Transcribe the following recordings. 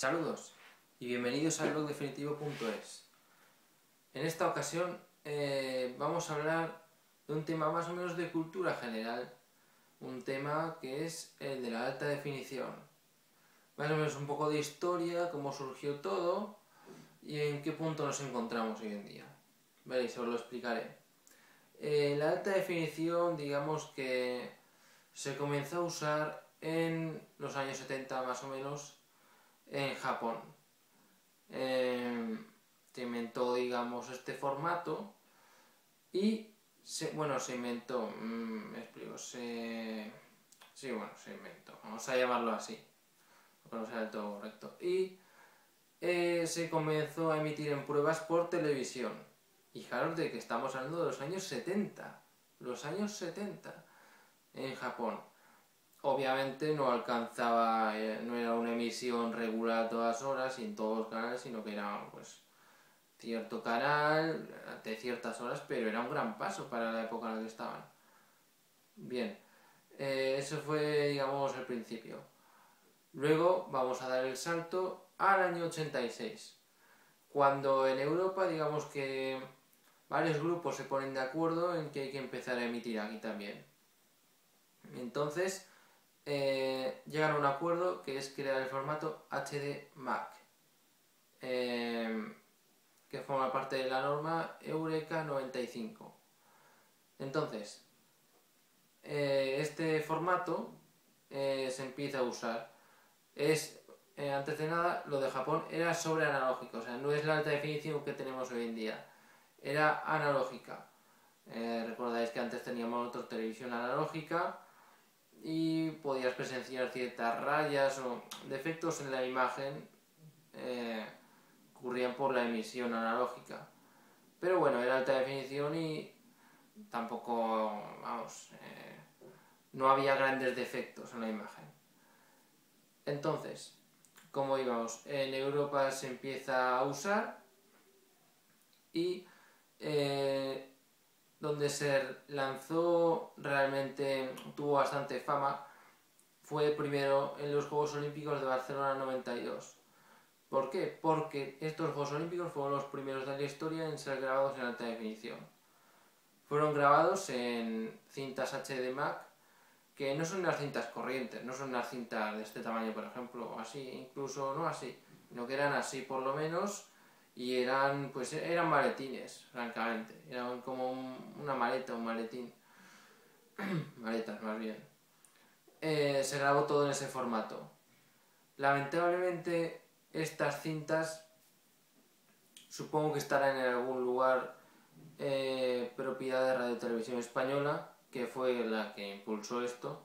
Saludos y bienvenidos al blog definitivo.es. En esta ocasión vamos a hablar de un tema más o menos de cultura general, un tema que es el de la alta definición. Más o menos un poco de historia, cómo surgió todo y en qué punto nos encontramos hoy en día. Veréis, os lo explicaré. La alta definición, digamos que se comenzó a usar en los años 70 más o menos en Japón. Se inventó, digamos, este formato y se inventó, me explico, se inventó, vamos a llamarlo así, porque no sea del todo correcto, y se comenzó a emitir en pruebas por televisión. Fijaros de que estamos hablando de los años 70 en Japón. Obviamente no alcanzaba, no era una emisión regular a todas horas y en todos los canales, sino que era pues cierto canal de ciertas horas, pero era un gran paso para la época en la que estaban. Bien, eso fue, digamos, el principio. Luego vamos a dar el salto al año 86, cuando en Europa, digamos que varios grupos se ponen de acuerdo en que hay que empezar a emitir aquí también. Entonces, llegan a un acuerdo que es crear el formato HDMAC, que forma parte de la norma Eureka 95. Entonces, este formato se empieza a usar. Antes de nada, lo de Japón era sobre analógico, o sea, no es la alta definición que tenemos hoy en día, era analógica. Recordáis que antes teníamos nosotros televisión analógica y podías presenciar ciertas rayas o defectos en la imagen ocurrían por la emisión analógica. Pero bueno, era alta definición y tampoco, no había grandes defectos en la imagen. Entonces, como íbamos, en Europa se empieza a usar y donde se lanzó realmente, tuvo bastante fama, fue primero en los Juegos Olímpicos de Barcelona 92. ¿Por qué? Porque estos Juegos Olímpicos fueron los primeros de la historia en ser grabados en alta definición. Fueron grabados en cintas HDMAC, que no son unas cintas corrientes, no son unas cintas de este tamaño, por ejemplo, o así, incluso no así, sino que eran así por lo menos, y eran maletines, francamente, eran como una maleta, un maletín, maletas más bien. Se grabó todo en ese formato. Lamentablemente estas cintas supongo que estarán en algún lugar propiedad de Radio Televisión Española, que fue la que impulsó esto,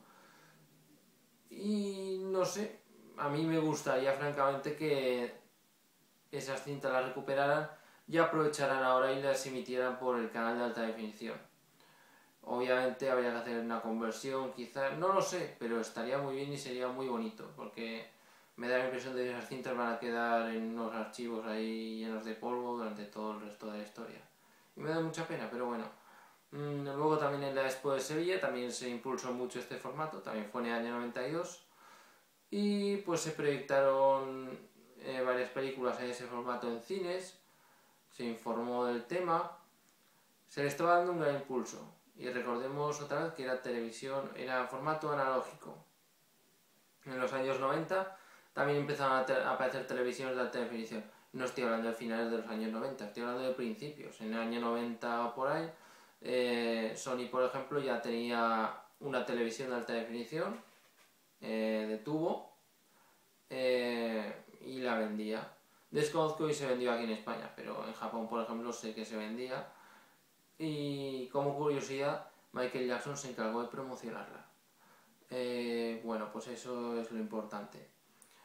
y no sé, a mí me gustaría francamente que esas cintas las recuperaran y aprovecharan ahora y las emitieran por el canal de alta definición. Obviamente habría que hacer una conversión, quizás, no lo sé, pero estaría muy bien y sería muy bonito, porque me da la impresión de que esas cintas van a quedar en unos archivos ahí llenos de polvo durante todo el resto de la historia. Y me da mucha pena, pero bueno. Luego también en la Expo de Sevilla también se impulsó mucho este formato, también fue en el año 92. Y pues se proyectaron varias películas en ese formato en cines, se informó del tema, se le estaba dando un gran impulso. Y recordemos otra vez que era televisión, era formato analógico. En los años 90 también empezaron a aparecer televisiones de alta definición. No estoy hablando de finales de los años 90, estoy hablando de principios. En el año 90 o por ahí, Sony, por ejemplo, ya tenía una televisión de alta definición de tubo y la vendía. Desconozco si se vendió aquí en España, pero en Japón, por ejemplo, sé que se vendía. Y como curiosidad, Michael Jackson se encargó de promocionarla. Bueno, pues eso es lo importante.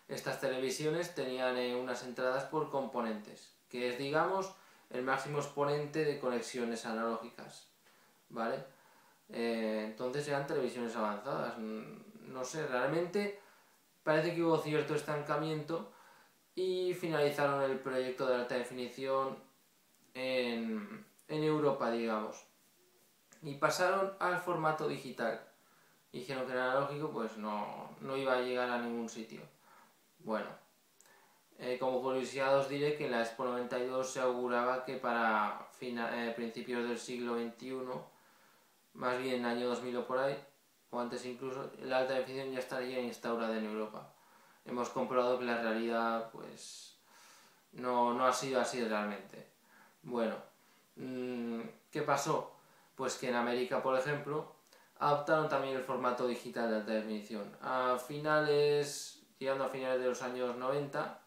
Estas televisiones tenían unas entradas por componentes, que es, digamos, el máximo exponente de conexiones analógicas, ¿vale? Entonces eran televisiones avanzadas. No sé, realmente parece que hubo cierto estancamiento y finalizaron el proyecto de alta definición en Europa, digamos, y pasaron al formato digital. Dijeron que el analógico pues no iba a llegar a ningún sitio. Bueno, Como curiosidad os diré que en la Expo 92 se auguraba que para principios del siglo XXI, más bien año 2000 o por ahí, o antes incluso, la alta definición ya estaría instaurada en Europa. Hemos comprobado que la realidad pues no ha sido así realmente. Bueno, ¿qué pasó? Pues que en América, por ejemplo, adoptaron también el formato digital de alta definición. Llegando a finales de los años 90,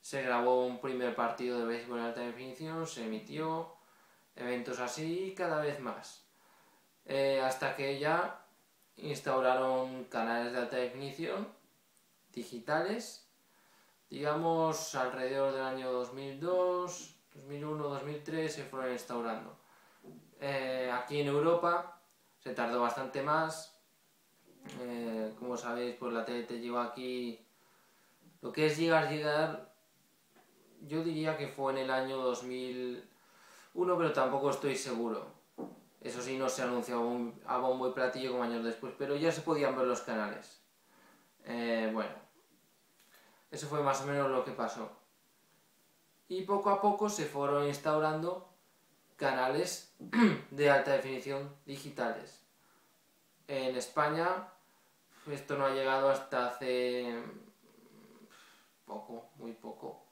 se grabó un primer partido de béisbol en alta definición, se emitió, eventos así y cada vez más. Hasta que ya instauraron canales de alta definición digitales, digamos alrededor del año 2002, 2001, 2003 se fueron instaurando. Aquí en Europa se tardó bastante más. Como sabéis, pues la TDT llegó aquí. Lo que es llegar, yo diría que fue en el año 2001, pero tampoco estoy seguro. Eso sí, no se anunció a bombo y platillo como años después, pero ya se podían ver los canales. Bueno, eso fue más o menos lo que pasó. Y poco a poco se fueron instaurando canales de alta definición digitales. En España esto no ha llegado hasta hace poco, muy poco.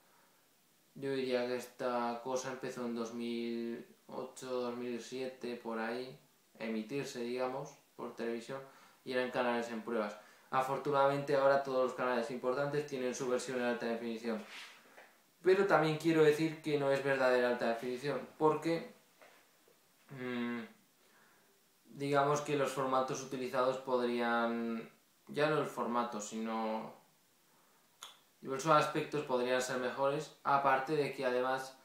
Yo diría que esta cosa empezó en 2008, 2007, por ahí, a emitirse, digamos, por televisión, y eran canales en pruebas. Afortunadamente ahora todos los canales importantes tienen su versión en alta definición. Pero también quiero decir que no es verdadera alta definición, porque digamos que los formatos utilizados podrían, ya no el formato, sino diversos aspectos podrían ser mejores, aparte de que además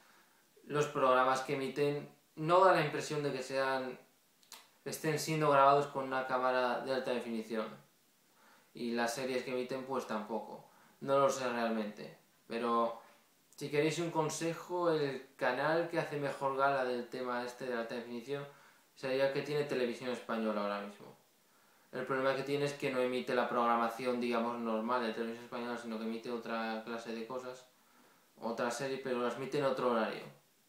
los programas que emiten no da la impresión de que estén siendo grabados con una cámara de alta definición, y las series que emiten pues tampoco, no lo sé realmente, pero si queréis un consejo, el canal que hace mejor gala del tema este de la alta definición sería el que tiene Televisión Española ahora mismo. El problema que tiene es que no emite la programación, digamos, normal de Televisión Española, sino que emite otra clase de cosas, otra serie, pero las emite en otro horario.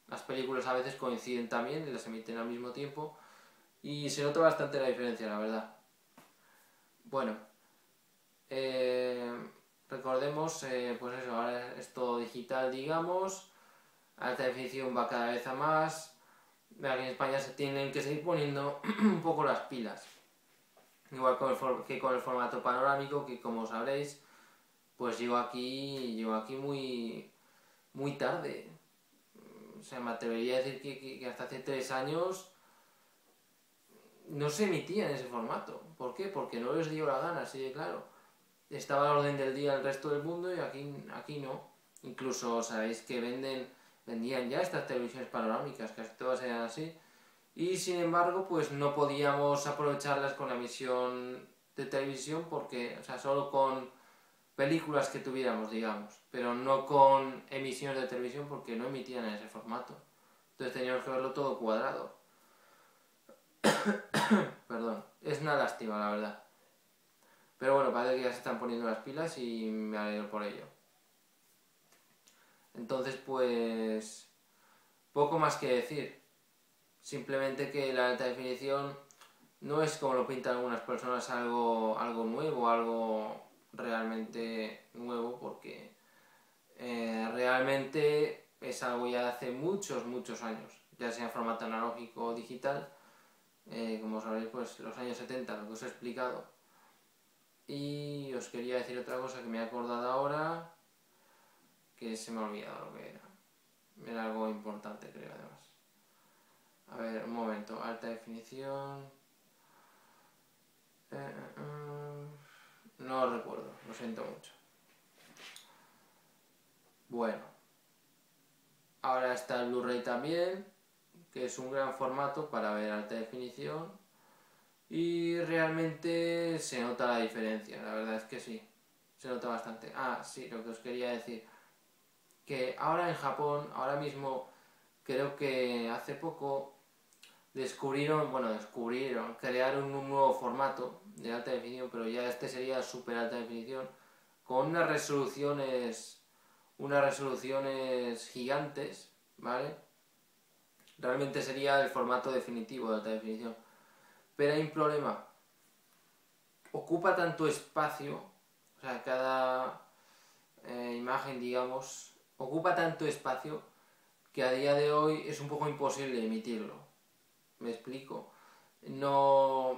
Las películas a veces coinciden también y las emiten al mismo tiempo, y se nota bastante la diferencia, la verdad. Bueno, recordemos, pues eso, ahora es todo digital, digamos, alta definición va cada vez a más. Aquí en España se tienen que seguir poniendo un poco las pilas. Igual que con el formato panorámico, que como sabréis, pues llegó aquí muy tarde. O sea, me atrevería a decir que hasta hace 3 años no se emitía en ese formato. ¿Por qué? Porque no les dio la gana, así de claro. Estaba a la orden del día el resto del mundo y aquí no. Incluso sabéis que vendían ya estas televisiones panorámicas, casi todas eran así. Y sin embargo, pues no podíamos aprovecharlas con la emisión de televisión porque, o sea, solo con películas que tuviéramos, digamos, pero no con emisiones de televisión porque no emitían en ese formato. Entonces teníamos que verlo todo cuadrado. Perdón, es una lástima, la verdad. Pero bueno, parece que ya se están poniendo las pilas y me alegro por ello. Entonces, pues, poco más que decir. Simplemente que la alta definición no es, como lo pintan algunas personas, algo nuevo, algo realmente nuevo, porque realmente es algo ya de hace muchos años, ya sea en formato analógico o digital, como sabéis, pues los años 70, lo que os he explicado. Y os quería decir otra cosa que me he acordado ahora, que se me ha olvidado lo que era. Era algo importante, creo, además. A ver, un momento, alta definición. No lo recuerdo, lo siento mucho. Bueno, ahora está el Blu-ray también, que es un gran formato para ver alta definición, y realmente se nota la diferencia, la verdad es que sí, se nota bastante. Ah, sí, lo que os quería decir, que ahora en Japón, ahora mismo, creo que hace poco crearon un nuevo formato de alta definición, pero ya este sería super alta definición, con unas resoluciones unas resoluciones gigantes, ¿vale? Realmente sería el formato definitivo de alta definición. Pero hay un problema. Ocupa tanto espacio, o sea, cada imagen, digamos, ocupa tanto espacio que a día de hoy es un poco imposible emitirlo. ¿Me explico? No...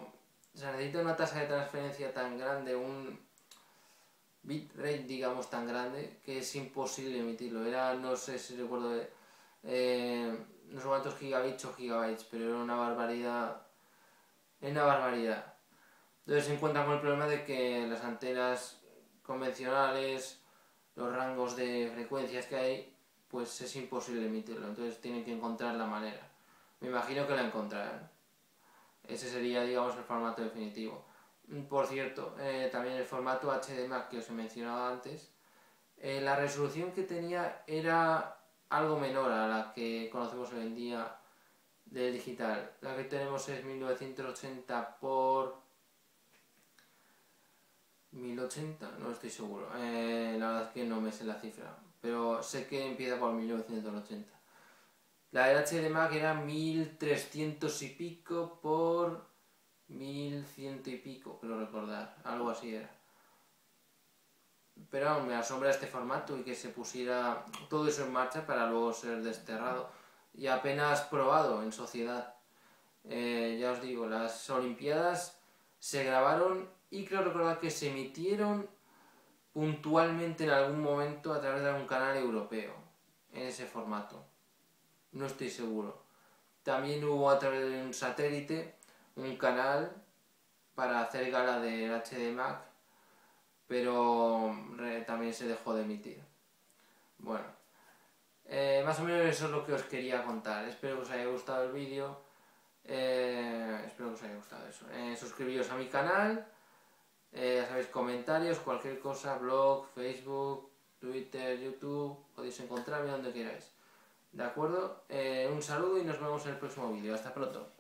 O sea, necesita una tasa de transferencia tan grande, un bitrate, digamos, tan grande, que es imposible emitirlo. Era, no sé si recuerdo, no sé cuántos gigabits o gigabytes, pero era una barbaridad. Era una barbaridad. Entonces se encuentra con el problema de que las antenas convencionales, los rangos de frecuencias que hay, pues es imposible emitirlo. Entonces tienen que encontrar la manera. Me imagino que la encontrarán. Ese sería, digamos, el formato definitivo. Por cierto, también el formato HDMI que os he mencionado antes, la resolución que tenía era algo menor a la que conocemos hoy en día del digital. La que tenemos es 1980 por 1080, no estoy seguro. La verdad es que no me sé la cifra, pero sé que empieza por 1980. La del HDMI era 1300 y pico por 1100 y pico, creo recordar, algo así era. Pero aún me asombra este formato y que se pusiera todo eso en marcha para luego ser desterrado y apenas probado en sociedad. Ya os digo, las Olimpiadas se grabaron y creo recordar que se emitieron puntualmente en algún momento a través de algún canal europeo en ese formato. No estoy seguro. También hubo a través de un satélite un canal para hacer gala del HDMI, pero también se dejó de emitir. Bueno, más o menos eso es lo que os quería contar. Espero que os haya gustado el vídeo. Espero que os haya gustado eso. Suscribíos a mi canal. Ya sabéis, comentarios, cualquier cosa, blog, Facebook, Twitter, YouTube, podéis encontrarme donde queráis. ¿De acuerdo? Un saludo y nos vemos en el próximo vídeo. Hasta pronto.